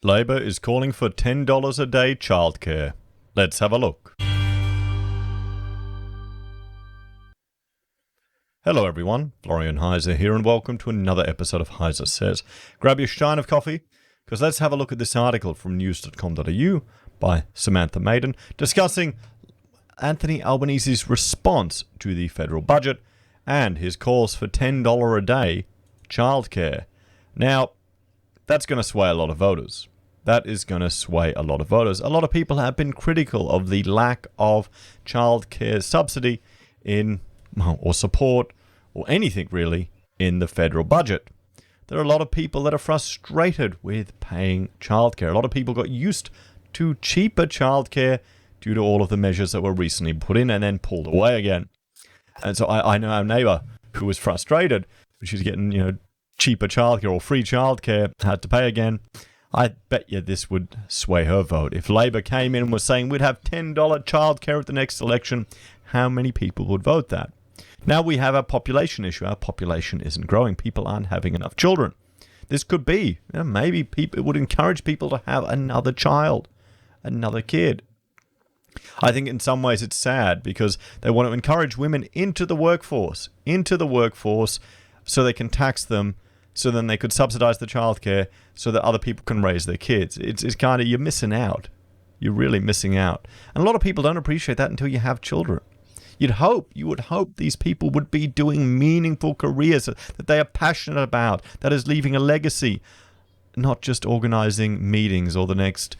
Labor is calling for $10 a day childcare. Let's have a look. Hello everyone, Florian.Heise here, and welcome to another episode of HeiseSays. Grab your stein of coffee, because let's have a look at this article from news.com.au by Samantha Maiden, discussing Anthony Albanese's response to the federal budget and his calls for $10 a day childcare. Now, that's going to sway a lot of voters. That is going to sway a lot of voters. A lot of people have been critical of the lack of childcare subsidy or support or anything really in the federal budget. There are a lot of people that are frustrated with paying childcare. A lot of people got used to cheaper childcare due to all of the measures that were recently put in and then pulled away again. And so I know our neighbor who was frustrated. She's getting, cheaper childcare or free childcare, had to pay again. I bet you this would sway her vote. If Labor came in and was saying we'd have $10 childcare at the next election, how many people would vote that? Now we have a population issue. Our population isn't growing. People aren't having enough children. This could be, maybe it would encourage people to have another child, another kid. I think in some ways it's sad because they want to encourage women into the workforce so they can tax them, so then they could subsidize the childcare so that other people can raise their kids. It's kind of, you're missing out. You're really missing out. And a lot of people don't appreciate that until you have children. You would hope these people would be doing meaningful careers that they are passionate about, that is leaving a legacy, not just organizing meetings or the next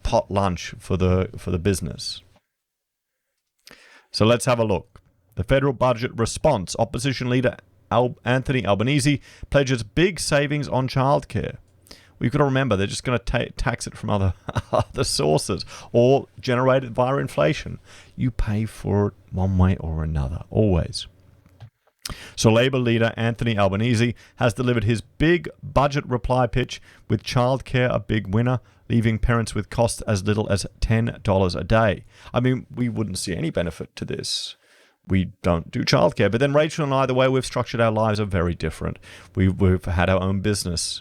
pot lunch for the business. So let's have a look. The federal budget response. Opposition leader Anthony Albanese pledges big savings on childcare. We've got to remember they're just going to tax it from other sources or generate it via inflation. You pay for it one way or another, always. So Labor leader Anthony Albanese has delivered his big budget reply pitch with childcare a big winner, leaving parents with costs as little as $10 a day. I mean, we wouldn't see any benefit to this. We don't do childcare. But then Rachel and I, the way we've structured our lives are very different. We've had our own business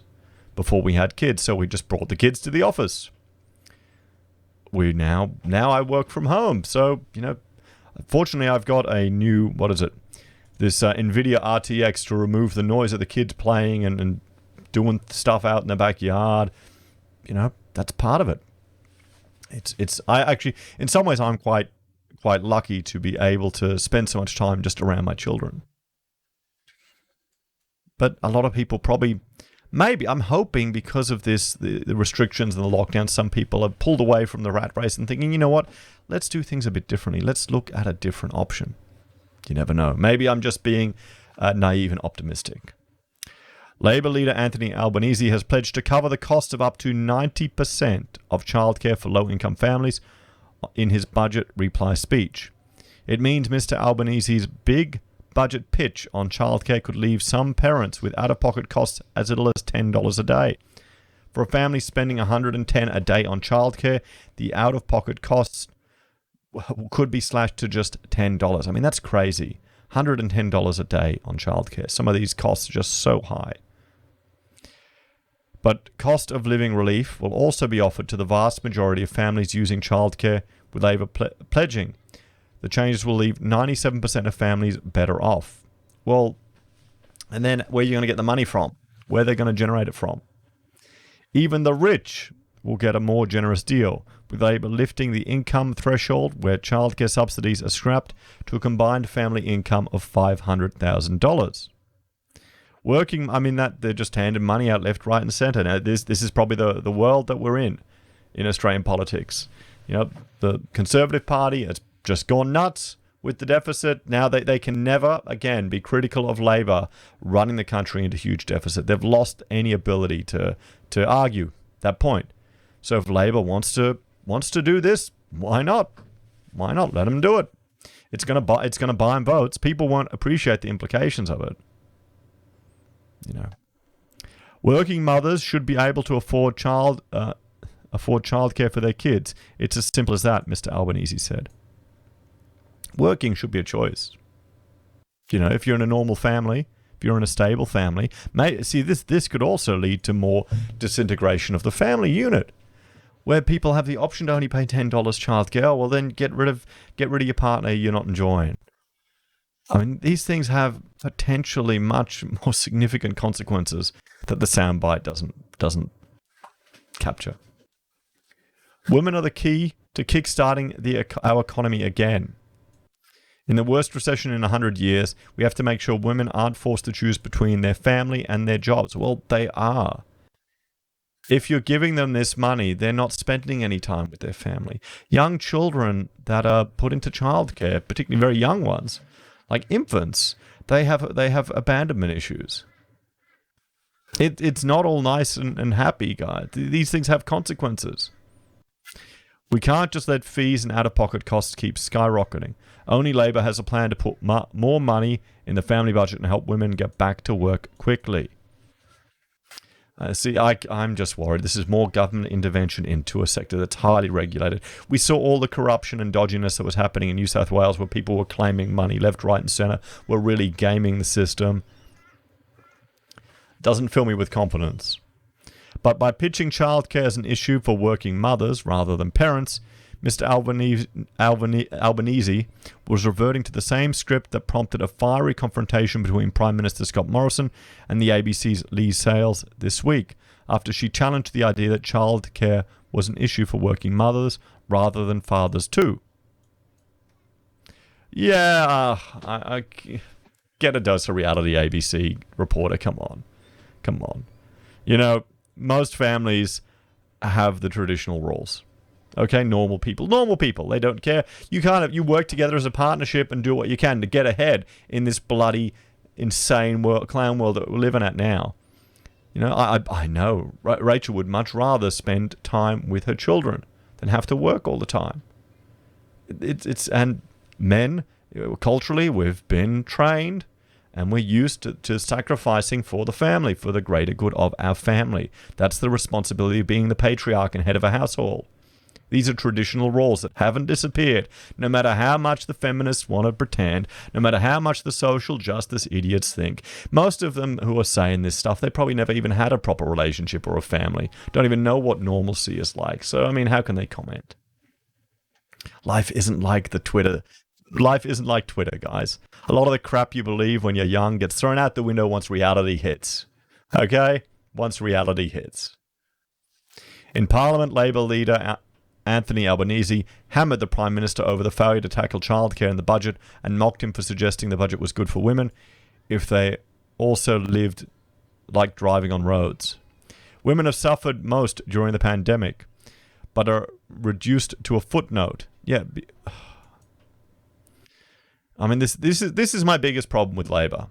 before we had kids, so we just brought the kids to the office. Now I work from home. So, fortunately I've got a new, this NVIDIA RTX to remove the noise of the kids playing and doing stuff out in the backyard. That's part of it. I actually, in some ways, I'm quite lucky to be able to spend so much time just around my children. But a lot of people probably, maybe, I'm hoping because of this, the restrictions and the lockdown, some people have pulled away from the rat race and thinking, you know what, let's do things a bit differently. Let's look at a different option. You never know. Maybe I'm just being naive and optimistic. Labor leader Anthony Albanese has pledged to cover the cost of up to 90% of childcare for low-income families in his budget reply speech. It means Mr. Albanese's big budget pitch on childcare could leave some parents with out-of-pocket costs as little as $10 a day. For a family spending $110 a day on childcare, the out-of-pocket costs could be slashed to just $10. I mean, that's crazy. $110 a day on childcare. Some of these costs are just so high. But cost of living relief will also be offered to the vast majority of families using childcare, with Labor pledging the changes will leave 97% of families better off. Well, and then where are you going to get the money from? Where they're going to generate it from? Even the rich will get a more generous deal, with Labor lifting the income threshold where childcare subsidies are scrapped to a combined family income of $500,000. That they're just handing money out left, right, and center. Now, this is probably the world that we're in Australian politics. The Conservative Party has just gone nuts with the deficit. Now they can never again be critical of Labor running the country into huge deficit. They've lost any ability to argue that point. So if Labor wants to do this, why not? Why not? Let them do it. It's gonna buy them votes. People won't appreciate the implications of it. Working mothers should be able to afford childcare for their kids. It's as simple as that, Mr. Albanese said. Working should be a choice. If you're in a normal family, if you're in a stable family. See, this could also lead to more disintegration of the family unit, where people have the option to only pay $10 childcare. Well, then get rid of your partner you're not enjoying. I mean, these things have potentially much more significant consequences that the soundbite doesn't capture. Women are the key to kickstarting our economy again. In the worst recession in 100 years, we have to make sure women aren't forced to choose between their family and their jobs. Well, they are. If you're giving them this money, they're not spending any time with their family. Young children that are put into childcare, particularly very young ones, like infants, they have abandonment issues. It's not all nice and happy, guys. These things have consequences. We can't just let fees and out-of-pocket costs keep skyrocketing. Only Labor has a plan to put more money in the family budget and help women get back to work quickly. I'm just worried. This is more government intervention into a sector that's highly regulated. We saw all the corruption and dodginess that was happening in New South Wales, where people were claiming money left, right, and centre, were really gaming the system. Doesn't fill me with confidence. But by pitching childcare as an issue for working mothers rather than parents, Mr. Albanese was reverting to the same script that prompted a fiery confrontation between Prime Minister Scott Morrison and the ABC's Lee Sales this week, after she challenged the idea that childcare was an issue for working mothers rather than fathers too. Yeah, I get a dose of reality, ABC reporter. Come on. You know, most families have the traditional roles. Okay, normal people, they don't care. You work together as a partnership and do what you can to get ahead in this bloody, insane clown world that we're living at now. You know, I know Rachel would much rather spend time with her children than have to work all the time. And men, culturally, we've been trained and we're used to sacrificing for the family, for the greater good of our family. That's the responsibility of being the patriarch and head of a household. These are traditional roles that haven't disappeared, no matter how much the feminists want to pretend, no matter how much the social justice idiots think. Most of them who are saying this stuff, they probably never even had a proper relationship or a family, don't even know what normalcy is like. So, I mean, how can they comment? Life isn't like Twitter, guys. A lot of the crap you believe when you're young gets thrown out the window once reality hits. Okay? Once reality hits. In Parliament, Labor leader Anthony Albanese hammered the Prime Minister over the failure to tackle childcare in the budget and mocked him for suggesting the budget was good for women if they also lived like driving on roads. Women have suffered most during the pandemic, but are reduced to a footnote. Yeah. I mean, this is my biggest problem with Labor.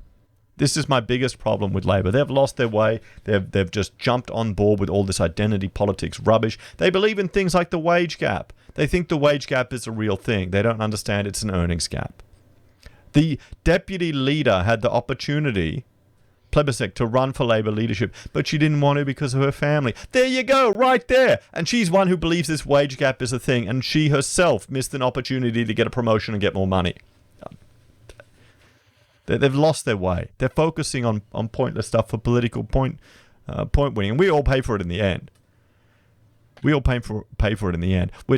This is my biggest problem with Labor. They've lost their way. They've just jumped on board with all this identity politics rubbish. They believe in things like the wage gap. They think the wage gap is a real thing. They don't understand it's an earnings gap. The deputy leader had the opportunity, Plebiscite, to run for Labor leadership, but she didn't want to because of her family. There you go, right there. And she's one who believes this wage gap is a thing, and she herself missed an opportunity to get a promotion and get more money. They've lost their way. They're focusing on pointless stuff for political point winning. And we all pay for it in the end. We're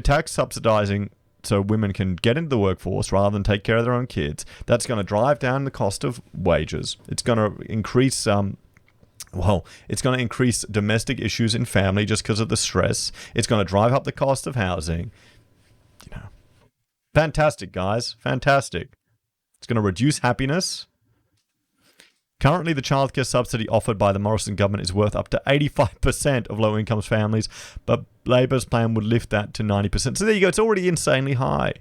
tax subsidizing so women can get into the workforce rather than take care of their own kids. That's going to drive down the cost of wages. It's going to increase domestic issues in family just because of the stress. It's going to drive up the cost of housing. You know, fantastic, guys. Fantastic. It's going to reduce happiness. Currently, the childcare subsidy offered by the Morrison government is worth up to 85% of low-income families, but Labor's plan would lift that to 90%. So there you go. It's already insanely high.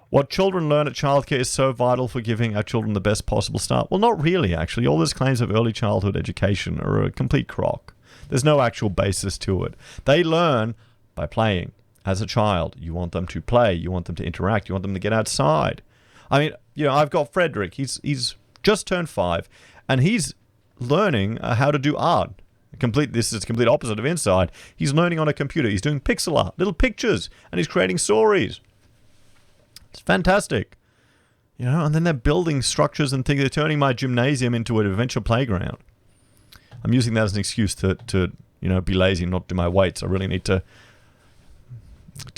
What children learn at childcare is so vital for giving our children the best possible start. Well, not really, actually. All those claims of early childhood education are a complete crock. There's no actual basis to it. They learn by playing. As a child, you want them to play, you want them to interact, you want them to get outside. I mean, you know, I've got Frederick. He's just turned 5, and he's learning how to do art. This is the complete opposite of inside. He's learning on a computer. He's doing pixel art, little pictures, and he's creating stories. It's fantastic. And then they're building structures and things. They're turning my gymnasium into an adventure playground. I'm using that as an excuse to be lazy and not do my weights. I really need to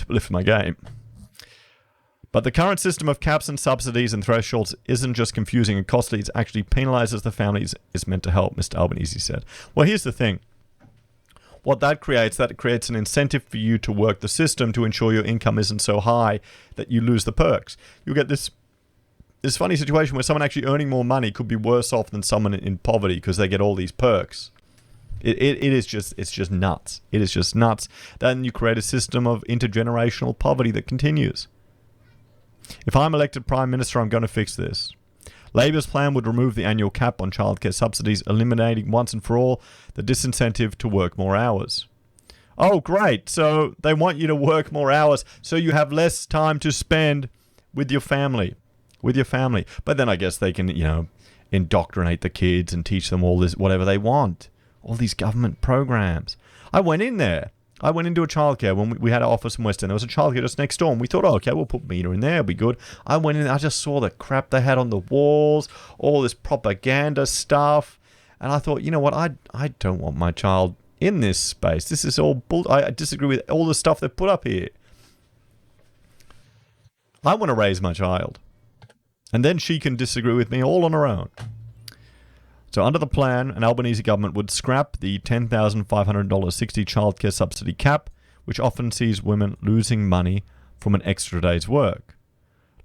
lift my game. But the current system of caps and subsidies and thresholds isn't just confusing and costly, it actually penalizes the families it's meant to help, Mr. Albanese said. Well, here's the thing. What that creates an incentive for you to work the system to ensure your income isn't so high that you lose the perks. You get this funny situation where someone actually earning more money could be worse off than someone in poverty because they get all these perks. It's just nuts. It is just nuts. Then you create a system of intergenerational poverty that continues. If I'm elected Prime Minister, I'm going to fix this. Labor's plan would remove the annual cap on childcare subsidies, eliminating once and for all the disincentive to work more hours. Oh, great. So they want you to work more hours so you have less time to spend with your family. But then I guess they can, indoctrinate the kids and teach them all this, whatever they want. All these government programs. I went into a childcare when we had an office in West End. There was a childcare just next door, and we thought, okay, we'll put meter in there, it'll be good. I went in, I just saw the crap they had on the walls, all this propaganda stuff, and I thought, you know what, I don't want my child in this space. This is all bull. I disagree with all the stuff they put up here. I want to raise my child, and then she can disagree with me all on her own. So under the plan, an Albanese government would scrap the $10,500.60 childcare subsidy cap, which often sees women losing money from an extra day's work.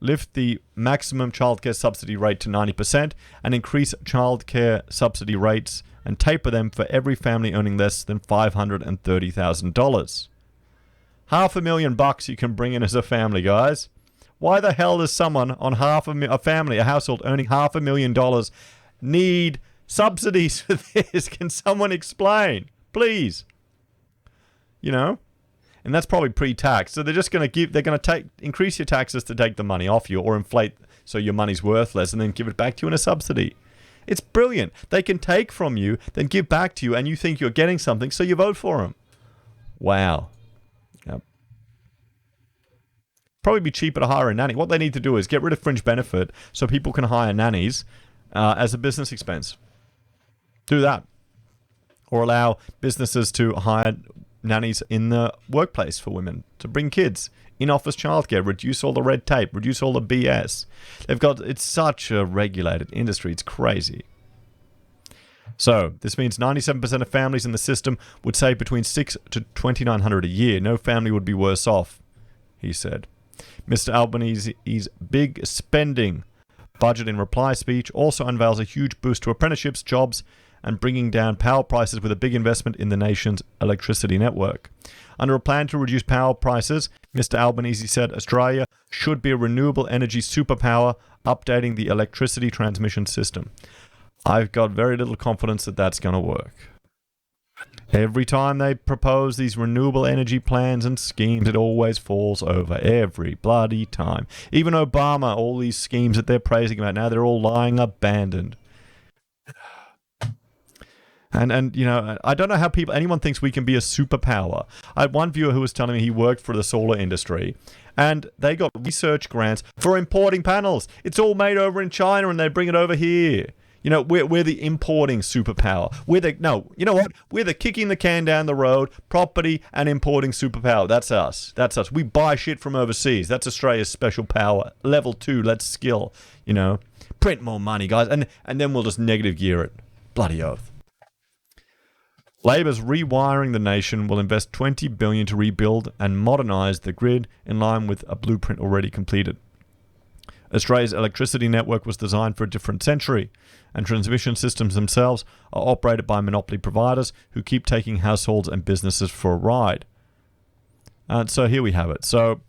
Lift the maximum childcare subsidy rate to 90% and increase childcare subsidy rates and taper them for every family earning less than $530,000. $500,000 you can bring in as a family, guys. Why the hell does someone on a household earning $500,000 need subsidies for this? Can someone explain, please? And that's probably pre-tax. So they're just going to increase your taxes to take the money off you, or inflate so your money's worth less, and then give it back to you in a subsidy. It's brilliant. They can take from you, then give back to you, and you think you're getting something, so you vote for them. Wow. Yep. Probably be cheaper to hire a nanny. What they need to do is get rid of fringe benefit so people can hire nannies as a business expense. Do that. Or allow businesses to hire nannies in the workplace for women to bring kids. In-office childcare. Reduce all the red tape. Reduce all the BS. It's such a regulated industry. It's crazy. So, this means 97% of families in the system would save between $600 to $2,900 a year. No family would be worse off, he said. Mr. Albanese's big spending budget in reply speech also unveils a huge boost to apprenticeships, jobs, and bringing down power prices with a big investment in the nation's electricity network. Under a plan to reduce power prices, Mr. Albanese said Australia should be a renewable energy superpower, updating the electricity transmission system. I've got very little confidence that that's going to work. Every time they propose these renewable energy plans and schemes, it always falls over. Every bloody time. Even Obama, all these schemes that they're praising about now, they're all lying abandoned. And I don't know how anyone thinks we can be a superpower. I had one viewer who was telling me he worked for the solar industry, and they got research grants for importing panels. It's all made over in China, and they bring it over here. We're the importing superpower. We're the kicking the can down the road, property and importing superpower. That's us. We buy shit from overseas. That's Australia's special power. Level 2, let's skill. Print more money, guys, and then we'll just negative gear it. Bloody oath. Labor's rewiring the nation will invest $20 billion to rebuild and modernise the grid in line with a blueprint already completed. Australia's electricity network was designed for a different century, and transmission systems themselves are operated by monopoly providers who keep taking households and businesses for a ride. And so here we have it. So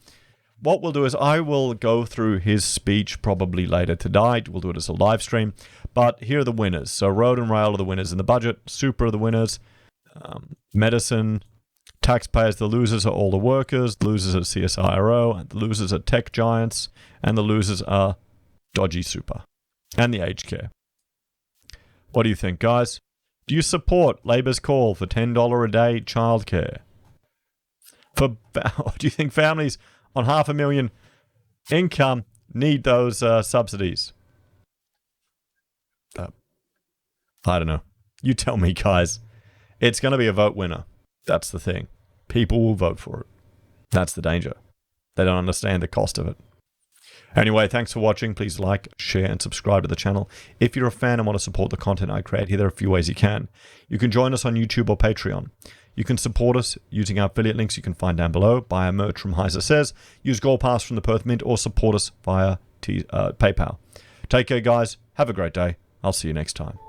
what we'll do is I will go through his speech probably later tonight. We'll do it as a live stream. But here are the winners. So road and rail are the winners in the budget. Super are the winners. Medicine, taxpayers, the losers are all the workers, the losers are CSIRO, and the losers are tech giants, and the losers are dodgy super, and the aged care. What do you think, guys? Do you support Labor's call for $10 a day childcare? Do you think families on $500,000 income need those subsidies. I don't know. You tell me, guys. It's going to be a vote winner. That's the thing. People will vote for it. That's the danger. They don't understand the cost of it. Anyway, thanks for watching. Please like, share, and subscribe to the channel. If you're a fan and want to support the content I create here, there are a few ways you can. You can join us on YouTube or Patreon. You can support us using our affiliate links you can find down below, buy our merch from HeiseSays, use Gold Pass from the Perth Mint, or support us via PayPal. Take care, guys. Have a great day. I'll see you next time.